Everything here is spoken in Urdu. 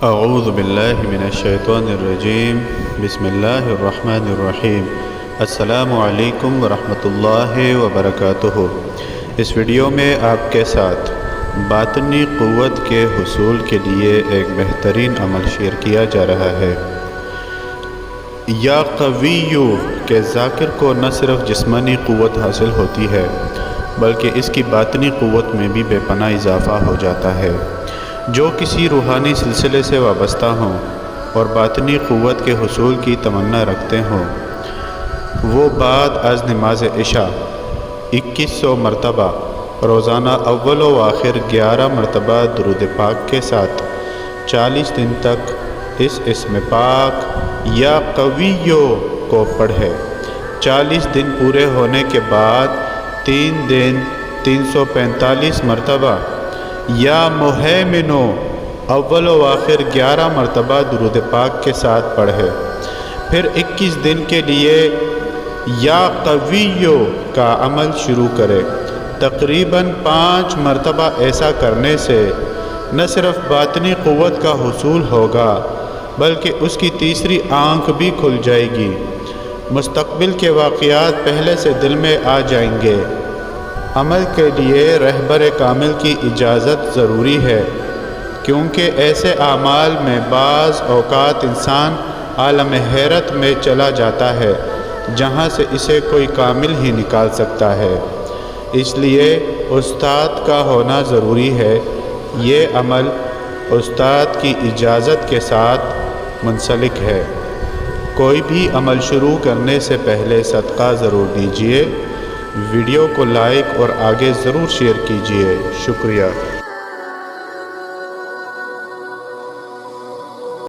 اعوذ باللہ من الشیطان الرجیم بسم اللہ الرحمن الرحیم۔ السلام علیکم ورحمۃ اللہ وبرکاتہ۔ اس ویڈیو میں آپ کے ساتھ باطنی قوت کے حصول کے لیے ایک بہترین عمل شیئر کیا جا رہا ہے۔ یا قویو کہ ذاکر کو نہ صرف جسمانی قوت حاصل ہوتی ہے بلکہ اس کی باطنی قوت میں بھی بے پناہ اضافہ ہو جاتا ہے۔ جو کسی روحانی سلسلے سے وابستہ ہوں اور باطنی قوت کے حصول کی تمنا رکھتے ہوں، وہ بعد از نماز عشاء 2100 مرتبہ روزانہ اول و آخر 11 مرتبہ درود پاک کے ساتھ 40 دن تک اس اسم پاک یا قویو کو پڑھے۔ 40 دن پورے ہونے کے بعد 3 دن 345 مرتبہ یا مہیمنو اول و آخر 11 مرتبہ درود پاک کے ساتھ پڑھے۔ پھر 21 دن کے لیے یا قویو کا عمل شروع کرے۔ تقریباً 5 مرتبہ ایسا کرنے سے نہ صرف باطنی قوت کا حصول ہوگا بلکہ اس کی تیسری آنکھ بھی کھل جائے گی۔ مستقبل کے واقعات پہلے سے دل میں آ جائیں گے۔ عمل کے لیے رہبر کامل کی اجازت ضروری ہے، کیونکہ ایسے اعمال میں بعض اوقات انسان عالم حیرت میں چلا جاتا ہے جہاں سے اسے کوئی کامل ہی نکال سکتا ہے۔ اس لیے استاد کا ہونا ضروری ہے۔ یہ عمل استاد کی اجازت کے ساتھ منسلک ہے۔ کوئی بھی عمل شروع کرنے سے پہلے صدقہ ضرور دیجیے۔ ویڈیو کو لائک اور آگے ضرور شیئر کیجیے۔ شکریہ۔